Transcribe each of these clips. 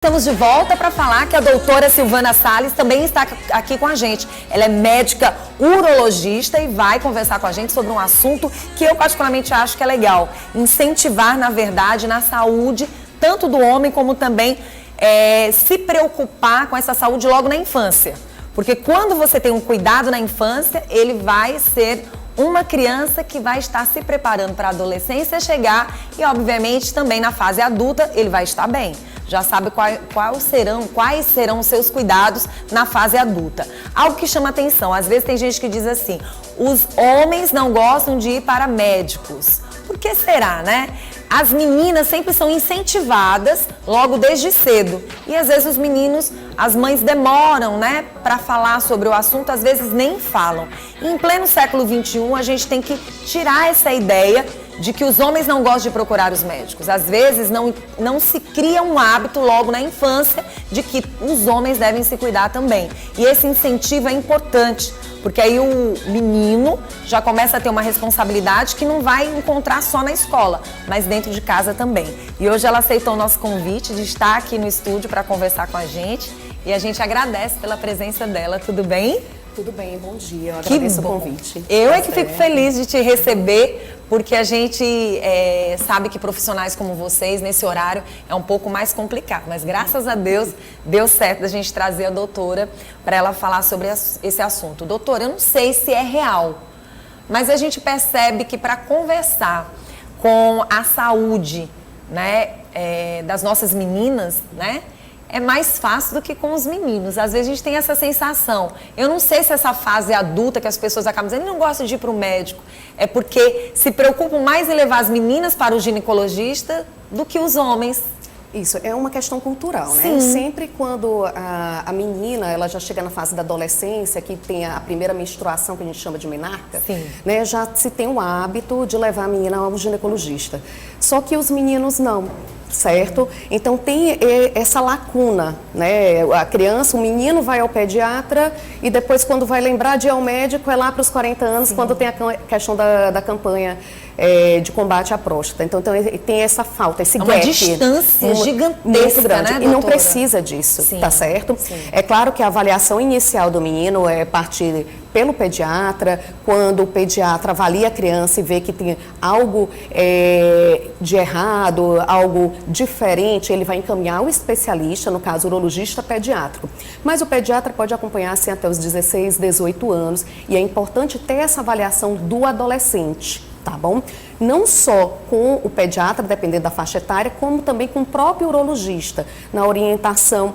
Estamos de volta para falar que a doutora Silvana Salles também está aqui com a gente. Ela é médica urologista e vai conversar com a gente sobre um assunto que eu particularmente acho que é legal. Incentivar, na verdade, na saúde, tanto do homem como também se preocupar com essa saúde logo na infância. Porque quando você tem um cuidado na infância, ele vai ser uma criança que vai estar se preparando para a adolescência chegar e, obviamente, também na fase adulta, ele vai estar bem. Já sabe quais serão os seus cuidados na fase adulta. Algo que chama atenção, às vezes tem gente que diz assim, os homens não gostam de ir para médicos. Por que será, né? As meninas sempre são incentivadas logo desde cedo. E às vezes os meninos, as mães demoram, né, para falar sobre o assunto, às vezes nem falam. E em pleno século XXI, a gente tem que tirar essa ideia de que os homens não gostam de procurar os médicos. Às vezes não se cria um hábito logo na infância de que os homens devem se cuidar também. E esse incentivo é importante, porque aí o menino já começa a ter uma responsabilidade que não vai encontrar só na escola, mas dentro de casa também. E hoje ela aceitou o nosso convite de estar aqui no estúdio para conversar com a gente e a gente agradece pela presença dela. Tudo bem? Tudo bem, bom dia. Eu agradeço o convite. Eu é que fico feliz de te receber, porque a gente sabe que profissionais como vocês, nesse horário, é um pouco mais complicado. Mas graças a Deus, deu certo da gente trazer a doutora para ela falar sobre esse assunto. Doutora, eu não sei se é real, mas a gente percebe que para conversar com a saúde, né, das nossas meninas, né, é mais fácil do que com os meninos. Às vezes a gente tem essa sensação. Eu não sei se essa fase adulta que as pessoas acabam dizendo, não gosto de ir para o médico, é porque se preocupam mais em levar as meninas para o ginecologista do que os homens. Isso, é uma questão cultural, né? Sim. Sempre quando a menina, ela já chega na fase da adolescência, que tem a primeira menstruação, que a gente chama de menarca, né? Já se tem o hábito de levar a menina ao ginecologista. Só que os meninos não. Certo? Então tem essa lacuna, né? A criança, o menino vai ao pediatra e depois quando vai lembrar de ir ao médico é lá para os 40 anos, quando tem a questão da campanha de combate à próstata. Então tem essa falta, esse gap. Uma distância gigantesca, muito grande. Né, e não precisa disso, tá certo? Sim. É claro que a avaliação inicial do menino é partir pelo pediatra, quando o pediatra avalia a criança e vê que tem algo de errado, algo diferente, ele vai encaminhar o especialista, no caso o urologista pediátrico. Mas o pediatra pode acompanhar assim até os 16, 18 anos e é importante ter essa avaliação do adolescente, tá bom? Não só com o pediatra, dependendo da faixa etária, como também com o próprio urologista, na orientação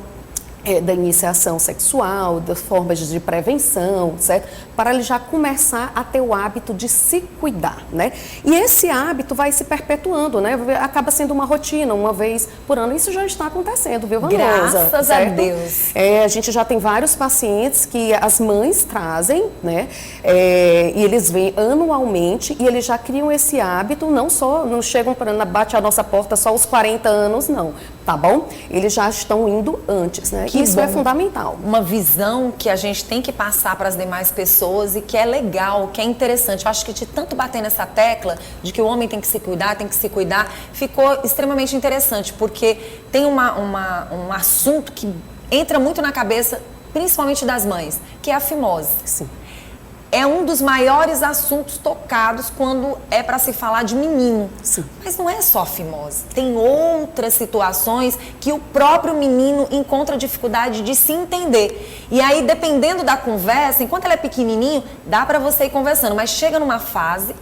da iniciação sexual, das formas de prevenção, certo? Para ele já começar a ter o hábito de se cuidar, né? E esse hábito vai se perpetuando, né? Acaba sendo uma rotina, uma vez por ano. Isso já está acontecendo, viu, Vanusa? Graças a Deus. A gente já tem vários pacientes que as mães trazem, né? E eles vêm anualmente e eles já criam esse hábito, não chegam para bate a nossa porta só aos 40 anos, não, tá bom? Eles já estão indo antes, né? Isso é fundamental. Uma visão que a gente tem que passar para as demais pessoas e que é legal, que é interessante. Eu acho que de tanto bater nessa tecla de que o homem tem que se cuidar, ficou extremamente interessante, porque tem um assunto que entra muito na cabeça, principalmente das mães, que é a fimose. Sim. É um dos maiores assuntos tocados quando é para se falar de menino. Sim. Mas não é só a fimose. Tem outras situações que o próprio menino encontra dificuldade de se entender. E aí, dependendo da conversa, enquanto ele é pequenininho, dá para você ir conversando. Mas chega numa fase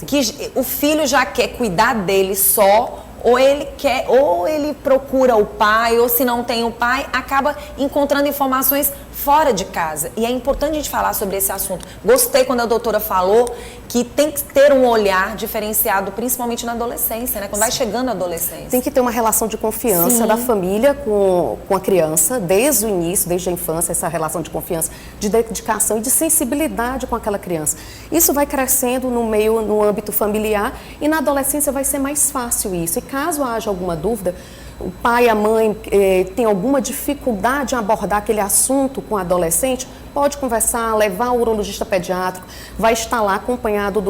que o filho já quer cuidar dele só, ou ele procura o pai, ou se não tem o pai, acaba encontrando informações fora de casa. E é importante a gente falar sobre esse assunto. Gostei quando a doutora falou que tem que ter um olhar diferenciado, principalmente na adolescência, né? Quando vai chegando a adolescência. Tem que ter uma relação de confiança da família com a criança, desde o início, desde a infância, essa relação de confiança, de dedicação e de sensibilidade com aquela criança. Isso vai crescendo no âmbito familiar e na adolescência vai ser mais fácil isso. E caso haja alguma dúvida, o pai e a mãe têm alguma dificuldade em abordar aquele assunto com o adolescente, pode conversar, levar o urologista pediátrico, vai estar lá acompanhado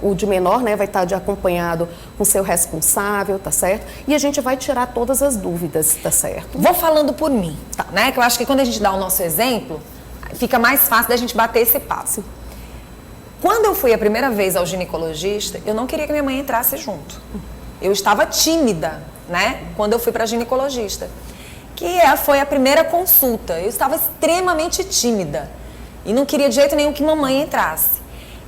o de menor, né, vai estar acompanhado com o seu responsável, tá certo? E a gente vai tirar todas as dúvidas, tá certo? Vou falando por mim, tá, né? Que eu acho que quando a gente dá o nosso exemplo, fica mais fácil da gente bater esse papo. Sim. Quando eu fui a primeira vez ao ginecologista, eu não queria que minha mãe entrasse junto. Eu estava tímida, né? Quando eu fui para ginecologista. Foi a primeira consulta. Eu estava extremamente tímida. E não queria de jeito nenhum que mamãe entrasse.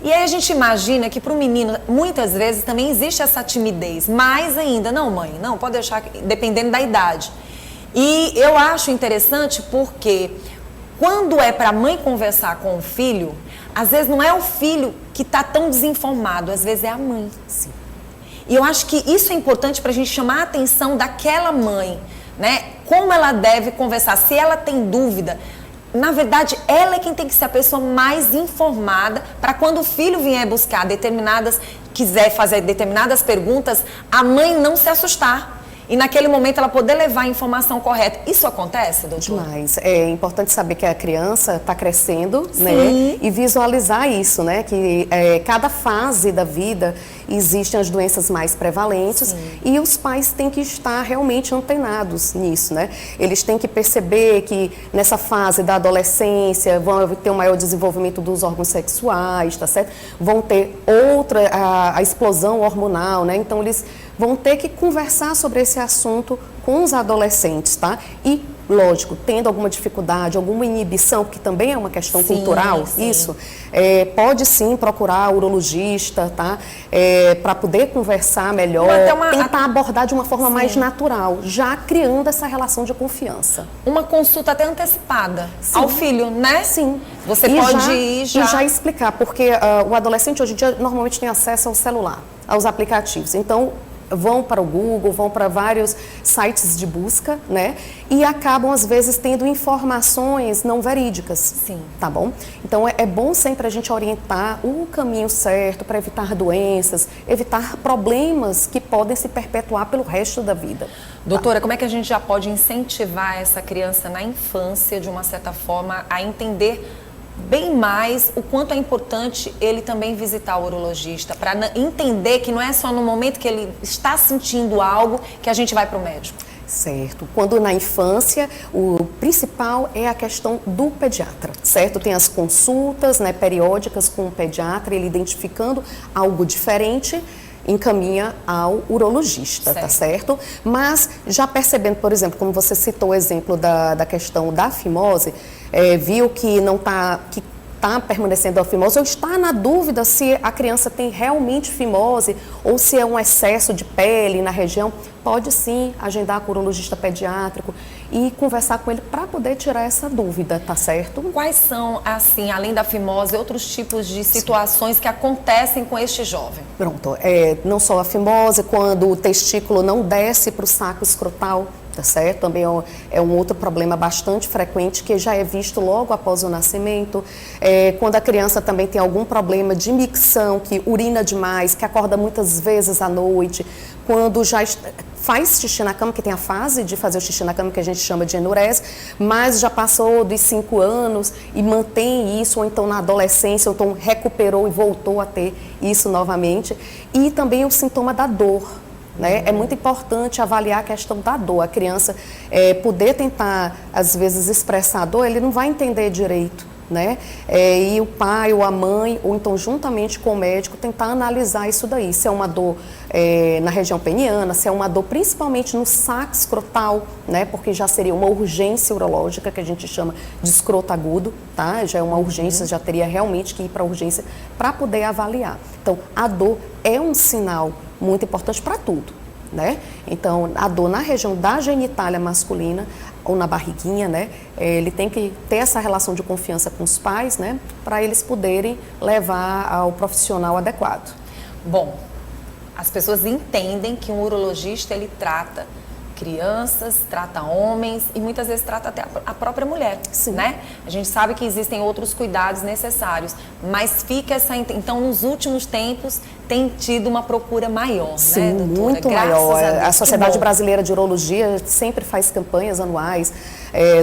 E aí a gente imagina que para o menino, muitas vezes, também existe essa timidez. Mais ainda, não mãe, não, pode deixar, dependendo da idade. E eu acho interessante porque quando é para a mãe conversar com o filho, às vezes não é o filho que está tão desinformado, às vezes é a mãe. Sim. E eu acho que isso é importante para a gente chamar a atenção daquela mãe, né? Como ela deve conversar, se ela tem dúvida. Na verdade, ela é quem tem que ser a pessoa mais informada para quando o filho vier buscar quiser fazer determinadas perguntas, a mãe não se assustar. E naquele momento ela poder levar a informação correta. Isso acontece, doutor? Demais. É importante saber que a criança está crescendo, sim, né? E visualizar isso, né? Que cada fase da vida existem as doenças mais prevalentes, sim, e os pais têm que estar realmente antenados nisso, né? Eles têm que perceber que nessa fase da adolescência vão ter um maior desenvolvimento dos órgãos sexuais, tá certo? Vão ter a explosão hormonal, né? Então eles vão ter que conversar sobre esse assunto com os adolescentes, tá? E, lógico, tendo alguma dificuldade, alguma inibição, que também é uma questão, sim, cultural, sim, isso, pode sim procurar urologista, tá? Para poder conversar melhor, tentar abordar de uma forma, sim, mais natural, já criando essa relação de confiança. Uma consulta até antecipada, sim, ao filho, né? Sim. Você pode ir já... E já explicar, porque o adolescente hoje em dia normalmente tem acesso ao celular, aos aplicativos. Então, vão para o Google, vão para vários sites de busca, né? E acabam, às vezes, tendo informações não verídicas. Sim. Tá bom? Então, é bom sempre a gente orientar o caminho certo para evitar doenças, evitar problemas que podem se perpetuar pelo resto da vida. Doutora, como é que a gente já pode incentivar essa criança na infância, de uma certa forma, a entender bem mais o quanto é importante ele também visitar o urologista, para entender que não é só no momento que ele está sentindo algo que a gente vai para o médico? Certo. Quando na infância, o principal é a questão do pediatra, certo? Tem as consultas, né, periódicas com o pediatra, ele identificando algo diferente, encaminha ao urologista, certo, tá certo? Mas já percebendo, por exemplo, como você citou o exemplo da questão da fimose, viu que não está... está permanecendo a fimose, ou está na dúvida se a criança tem realmente fimose ou se é um excesso de pele na região, pode sim agendar com o urologista pediátrico e conversar com ele para poder tirar essa dúvida, tá certo? Quais são, assim, além da fimose, outros tipos de situações, sim, que acontecem com este jovem? Pronto, não só a fimose, quando o testículo não desce para o saco escrotal, tá certo? Também é um outro problema bastante frequente que já é visto logo após o nascimento. Quando a criança também tem algum problema de micção, que urina demais, que acorda muitas vezes à noite, quando já faz xixi na cama, que tem a fase de fazer o xixi na cama que a gente chama de enurese, mas já passou dos 5 anos e mantém isso, ou então na adolescência, ou então recuperou e voltou a ter isso novamente. E também o sintoma da dor. Né? É muito importante avaliar a questão da dor. A criança poder tentar, às vezes, expressar a dor, ele não vai entender direito, né? E o pai ou a mãe, ou então juntamente com o médico, tentar analisar isso daí. Se é uma dor na região peniana, se é uma dor principalmente no saco escrotal, né? Porque já seria uma urgência urológica, que a gente chama de escroto agudo, tá? Já é uma urgência, já teria realmente que ir para a urgência para poder avaliar. Então, a dor é um sinal muito importante para tudo, né? Então, a dor na região da genitália masculina ou na barriguinha, né? Ele tem que ter essa relação de confiança com os pais, né? Para eles poderem levar ao profissional adequado. Bom, as pessoas entendem que um urologista, ele trata crianças, trata homens e muitas vezes trata até a própria mulher, sim, né? A gente sabe que existem outros cuidados necessários, mas fica essa... Então, nos últimos tempos, tem tido uma procura maior, sim, né, doutora? Muito Graças maior. a Deus, a Sociedade Brasileira de Urologia sempre faz campanhas anuais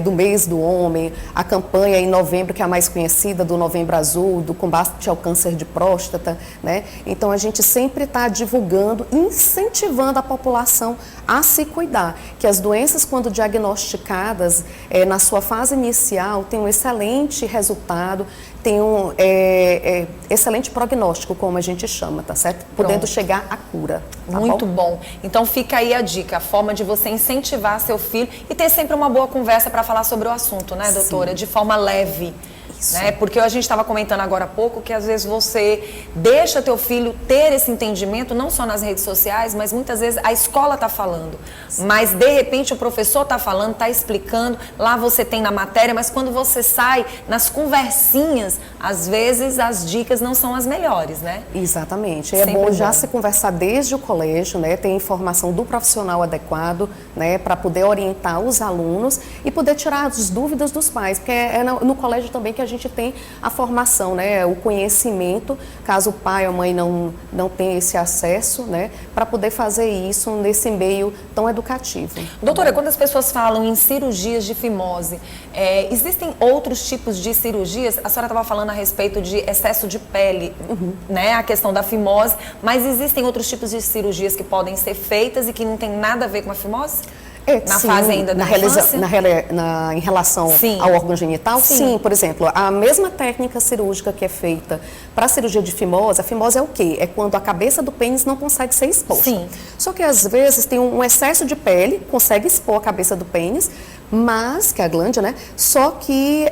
do mês do homem, a campanha em novembro, que é a mais conhecida, do Novembro Azul, do combate ao câncer de próstata, né? Então, a gente sempre está divulgando, incentivando a população a se cuidar, que as doenças, quando diagnosticadas na sua fase inicial, têm um excelente resultado, tem um excelente prognóstico, como a gente chama, tá certo? Podendo chegar à cura. Tá Muito bom. Então fica aí a dica, a forma de você incentivar seu filho e ter sempre uma boa conversa para falar sobre o assunto, né, doutora? Sim. De forma leve. Né? Porque a gente estava comentando agora há pouco que às vezes você deixa teu filho ter esse entendimento, não só nas redes sociais, mas muitas vezes a escola está falando. Sim. Mas de repente o professor está falando, está explicando, lá você tem na matéria, mas quando você sai nas conversinhas, às vezes as dicas não são as melhores, né? Exatamente. É bom já se conversar desde o colégio, né? Ter informação do profissional adequado, né? Para poder orientar os alunos e poder tirar as dúvidas dos pais, porque é no colégio também que a gente tem a formação, né, o conhecimento, caso o pai ou a mãe não tenha esse acesso, né, para poder fazer isso nesse meio tão educativo. Doutora, quando as pessoas falam em cirurgias de fimose, existem outros tipos de cirurgias? A senhora estava falando a respeito de excesso de pele, né, a questão da fimose, mas existem outros tipos de cirurgias que podem ser feitas e que não tem nada a ver com a fimose? Na sim, fase ainda da infância? Em relação sim. ao órgão genital? Sim. Sim, por exemplo, a mesma técnica cirúrgica que é feita para a cirurgia de fimose, a fimose é o quê? É quando a cabeça do pênis não consegue ser exposta. Sim. Só que às vezes tem um excesso de pele, consegue expor a cabeça do pênis, mas, que é a glândula, né? Só que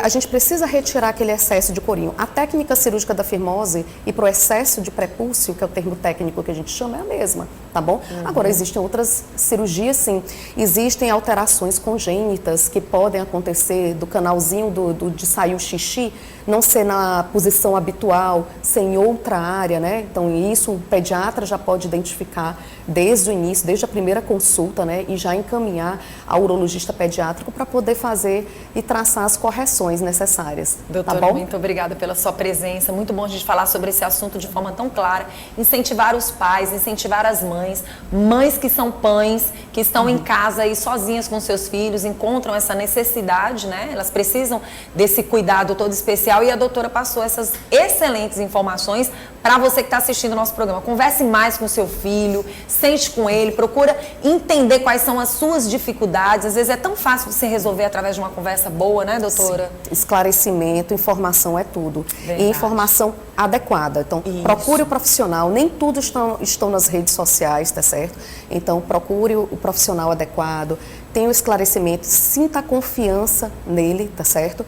a gente precisa retirar aquele excesso de corinho. A técnica cirúrgica da fimose e para o excesso de prepúcio, que é o termo técnico que a gente chama, é a mesma, tá bom? Agora, existem outras cirurgias, sim. Existem alterações congênitas que podem acontecer do canalzinho de sair o xixi, não ser na posição habitual, ser em outra área, né? Então, isso o pediatra já pode identificar desde o início, desde a primeira consulta, né? E já encaminhar ao urologista pediátrico para poder fazer e traçar as correções necessárias. Doutora, tá bom? Muito obrigada pela sua presença. Muito bom a gente falar sobre esse assunto de forma tão clara. Incentivar os pais, incentivar as mães, mães que são pães, que estão em casa aí sozinhas com seus filhos, encontram essa necessidade, né? Elas precisam desse cuidado todo especial e a doutora passou essas excelentes informações para você que está assistindo o nosso programa. Converse mais com seu filho, sente com ele, procura entender quais são as suas dificuldades. Às vezes é tão fácil você resolver através de uma conversa boa, né, doutora? Sim. Esclarecimento, informação é tudo. Verdade. E informação adequada. Então, procure o profissional. Nem tudo estão nas redes sociais, tá certo? Então, procure o profissional adequado. Tenha o esclarecimento, sinta a confiança nele, tá certo?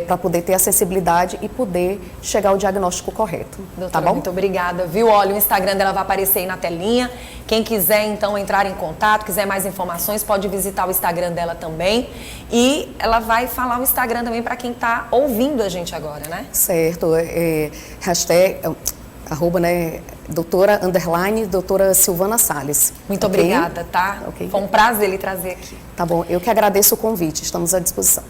Para poder ter acessibilidade e poder chegar ao diagnóstico correto. Doutora, tá bom? Muito obrigada, viu? Olha, o Instagram dela vai aparecer aí na telinha. Quem quiser, então, entrar em contato, quiser mais informações, pode visitar o Instagram dela também. E ela vai falar o Instagram também para quem está ouvindo a gente agora, né? Certo. Hashtag, @ né? doutora Silvana Salles. Muito obrigada, tá? Foi um prazer lhe trazer aqui. Tá bom, eu que agradeço o convite, estamos à disposição.